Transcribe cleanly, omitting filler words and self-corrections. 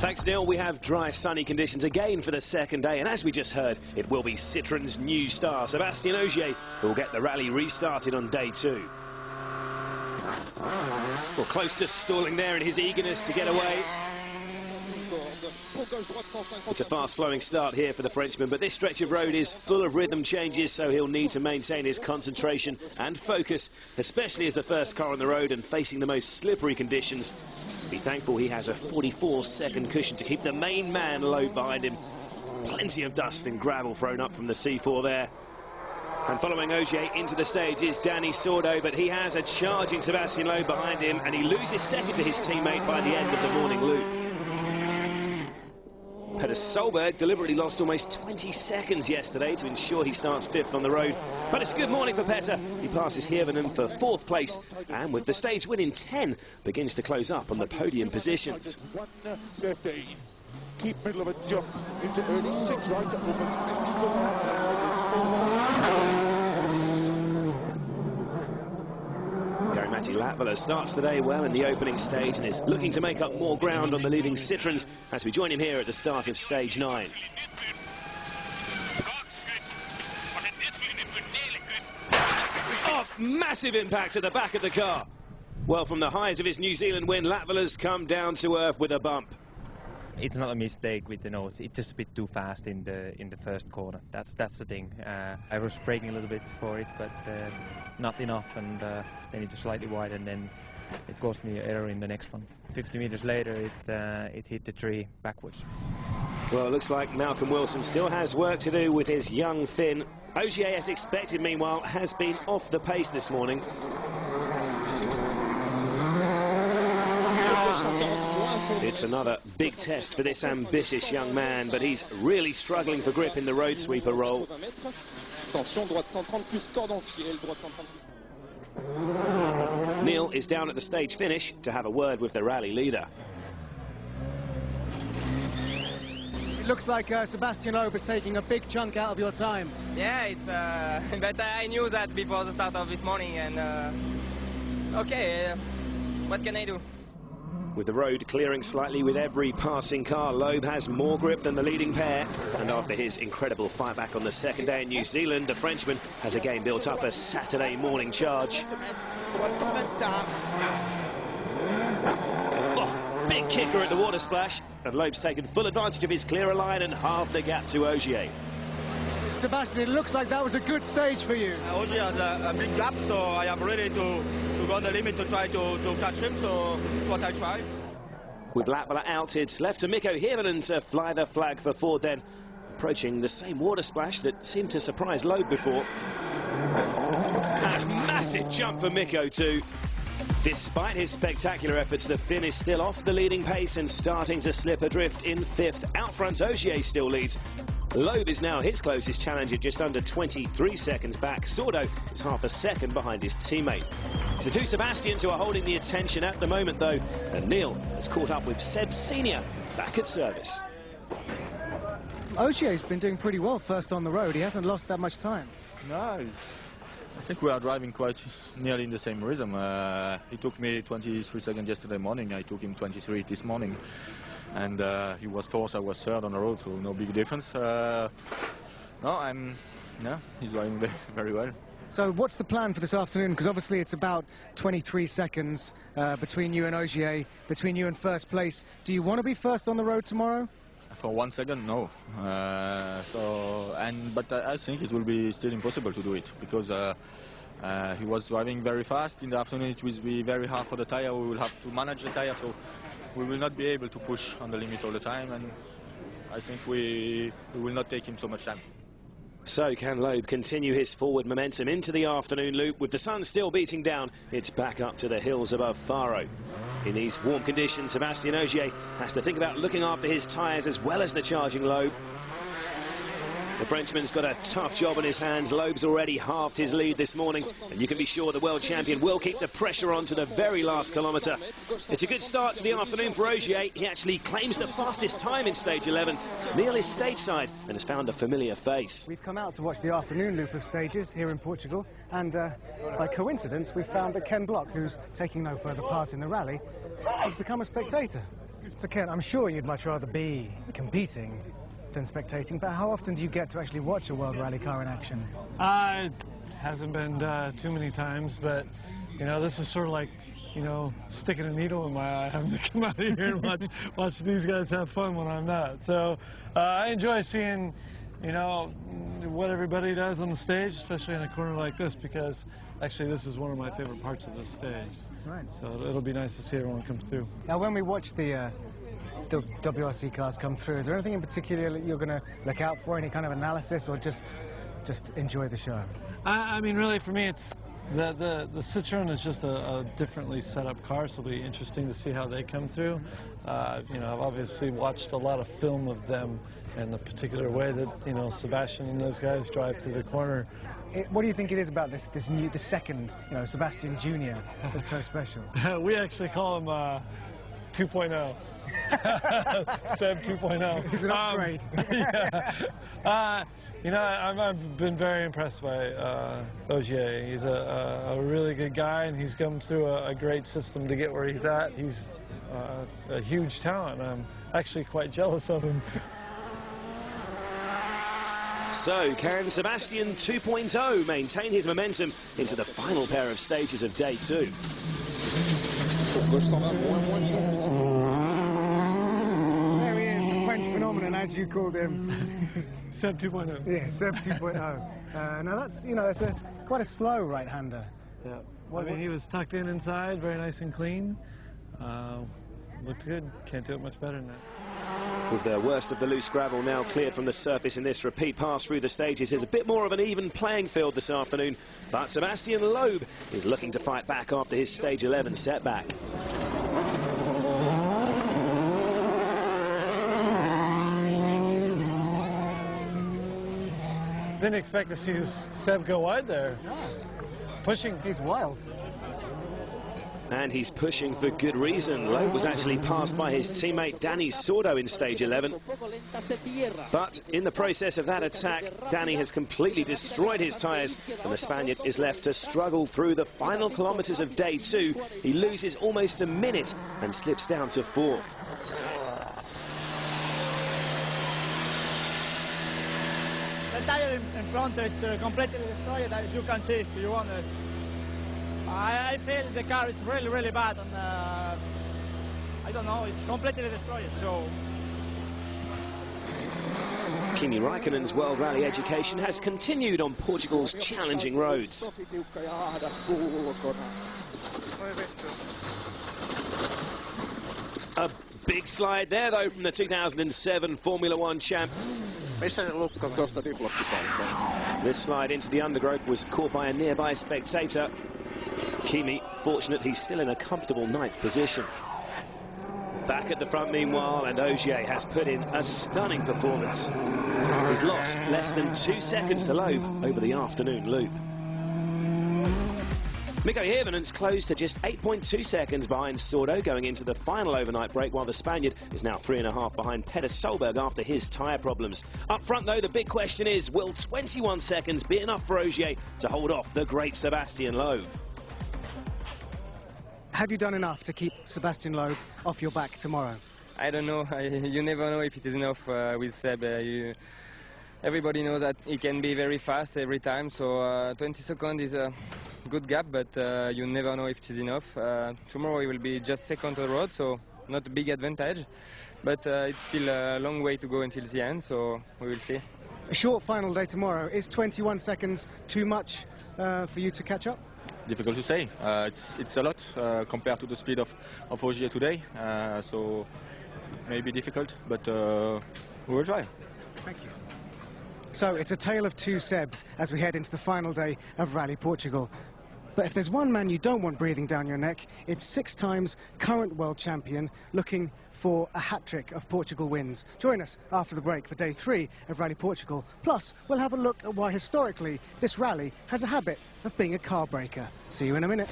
Thanks, Neil. We have dry, sunny conditions again for the second day, and as we just heard, it will be Citroen's new star, Sébastien Ogier, who will get the rally restarted on day 2. Well, close to stalling there in his eagerness to get away. It's a fast-flowing start here for the Frenchman, but this stretch of road is full of rhythm changes, so he'll need to maintain his concentration and focus, especially as the first car on the road and facing the most slippery conditions. Be thankful he has a 44-second cushion to keep the main man low behind him. Plenty of dust and gravel thrown up from the C4 there. And following Ogier into the stage is Danny Sordo, but he has a charging Sébastien Loeb behind him, and he loses second to his teammate by the end of the morning loop. Peter Solberg deliberately lost almost 20 seconds yesterday to ensure he starts 5th on the road. But it's a good morning for Petter. He passes Hirvonen for 4th place, and with the stage win in 10, begins to close up on the podium positions. Keep middle of a jump into early 6 right at Matti Latvala starts the day well in the opening stage and is looking to make up more ground on the leading Citroens as we join him here at the start of stage 9. Oh, massive impact at the back of the car. Well, from the highs of his New Zealand win, Latvala's come down to earth with a bump. It's not a mistake with the notes. It's just a bit too fast in the first corner. That's the thing. I was braking a little bit for it, but not enough, and then it was slightly wide, and then it caused me an error in the next one. 50 meters later, it hit the tree backwards. Well, it looks like Malcolm Wilson still has work to do with his young Finn. Ogier, as expected, meanwhile, has been off the pace this morning. It's another big test for this ambitious young man, but he's really struggling for grip in the road sweeper role. Neil is down at the stage finish to have a word with the rally leader. It looks like Sébastien Loeb is taking a big chunk out of your time. Yeah, it's but I knew that before the start of this morning, and okay, what can I do? With the road clearing slightly with every passing car, Loeb has more grip than the leading pair. And after his incredible fight back on the second day in New Zealand, the Frenchman has again built up a Saturday morning charge. Oh, big kicker at the water splash. And Loeb's taken full advantage of his clearer line and halved the gap to Ogier. Sébastien, it looks like that was a good stage for you. Ogier has a big gap, so I am ready to go on the limit to try to catch him, so that's what I try. With Latvala out, it's left to Mikko Hirvonen to fly the flag for Ford then, approaching the same water splash that seemed to surprise Loeb before. And a massive jump for Mikko too. Despite his spectacular efforts, the Finn is still off the leading pace and starting to slip adrift in 5th. Out front, Ogier still leads. Loeb is now his closest challenger, just under 23 seconds back. Sordo is half a second behind his teammate. It's the two Sebastians who are holding the attention at the moment, though, and Neil has caught up with Seb Senior back at service. Ogier's been doing pretty well first on the road. He hasn't lost that much time. No, I think we are driving quite nearly in the same rhythm. He took me 23 seconds yesterday morning. I took him 23 this morning. And he was 4th, I was 3rd on the road, so no big difference. He's driving very well. So what's the plan for this afternoon? Because obviously it's about 23 seconds between you and Ogier, between you and first place. Do you want to be first on the road tomorrow? For 1 second, no. But I think it will be still impossible to do it, because he was driving very fast. In the afternoon it will be very hard for the tire. We will have to manage the tire, so we will not be able to push on the limit all the time, and I think we will not take him so much time. So can Loeb continue his forward momentum into the afternoon loop? With the sun still beating down, it's back up to the hills above Faro. In these warm conditions, Sébastien Ogier has to think about looking after his tyres as well as the charging Loeb. The Frenchman's got a tough job on his hands. Loeb's already halved his lead this morning, and you can be sure the world champion will keep the pressure on to the very last kilometre. It's a good start to the afternoon for Ogier. He actually claims the fastest time in stage 11. Neil is stateside and has found a familiar face. We've come out to watch the afternoon loop of stages here in Portugal, and by coincidence we found that Ken Block, who's taking no further part in the rally, has become a spectator. So Ken, I'm sure you'd much rather be competing than spectating, but how often do you get to actually watch a World Rally car in action? It hasn't been too many times, but you know, this is sort of like, you know, sticking a needle in my eye, having to come out of here and watch these guys have fun when I'm not. So I enjoy seeing, you know, what everybody does on the stage, especially in a corner like this, because actually this is one of my favorite parts of this stage. Right. So it'll be nice to see everyone come through. Now, when we watch the WRC cars come through, is there anything in particular that you're going to look out for, any kind of analysis, or just enjoy the show? I mean, really, for me, it's the Citroen is just a differently set up car, so it'll be interesting to see how they come through. You know, I've obviously watched a lot of film of them and the particular way that, you know, Sebastian and those guys drive through the corner. What do you think it is about the second, you know, Sebastian Jr. that's so special? We actually call him 2.0. Seb 2.0. He's an upgrade. Yeah. You know, I've been very impressed by Ogier. He's a really good guy, and he's come through a great system to get where he's at. He's a huge talent. I'm actually quite jealous of him. So, can Sebastian 2.0 maintain his momentum into the final pair of stages of day 2? There he is, the French phenomenon, as you called him. Seb 2.0. Yeah, Seb 2.0. Now that's, you know, it's quite a slow right-hander. Yeah. I mean, he was tucked in inside, very nice and clean. Looked good. Can't do it much better than that. With the worst of the loose gravel now cleared from the surface in this repeat pass through the stages, there's a bit more of an even playing field this afternoon. But Sebastian Loeb is looking to fight back after his stage 11 setback. Didn't expect to see Seb go wide there. No. He's pushing. He's wild. And he's pushing for good reason. Loeb was actually passed by his teammate Danny Sordo in stage 11. But in the process of that attack, Danny has completely destroyed his tyres, and the Spaniard is left to struggle through the final kilometres of day 2. He loses almost a minute and slips down to 4th. The tire in front is completely destroyed, as you can see if you want it. I feel the car is really, really bad, and I don't know, it's completely destroyed, so... Kimi Raikkonen's World Rally education has continued on Portugal's challenging roads. A big slide there, though, from the 2007 Formula 1 champ. This slide into the undergrowth was caught by a nearby spectator. Kimi, fortunate he's still in a comfortable 9th position. Back at the front meanwhile, and Ogier has put in a stunning performance. He's lost less than 2 seconds to Loeb over the afternoon loop. Mikko Hirvonen's closed to just 8.2 seconds behind Sordo going into the final overnight break, while the Spaniard is now 3.5 behind Peter Solberg after his tyre problems. Up front, though, the big question is, will 21 seconds be enough for Ogier to hold off the great Sebastian Loeb? Have you done enough to keep Sebastian Loeb off your back tomorrow? I don't know. You never know if it is enough with Seb. Everybody knows that he can be very fast every time, so 20 seconds is a good gap, but you never know if it is enough. Tomorrow he will be just second on the road, so not a big advantage, but it's still a long way to go until the end, so we will see. A short final day tomorrow. Is 21 seconds too much for you to catch up? Difficult to say. It's a lot compared to the speed of Ogier today, so maybe difficult, but we will try. Thank you. So it's a tale of 2 Sebs as we head into the final day of Rally Portugal. But if there's one man you don't want breathing down your neck, it's 6 times current world champion looking for a hat-trick of Portugal wins. Join us after the break for day 3 of Rally Portugal. Plus, we'll have a look at why historically this rally has a habit of being a car breaker. See you in a minute.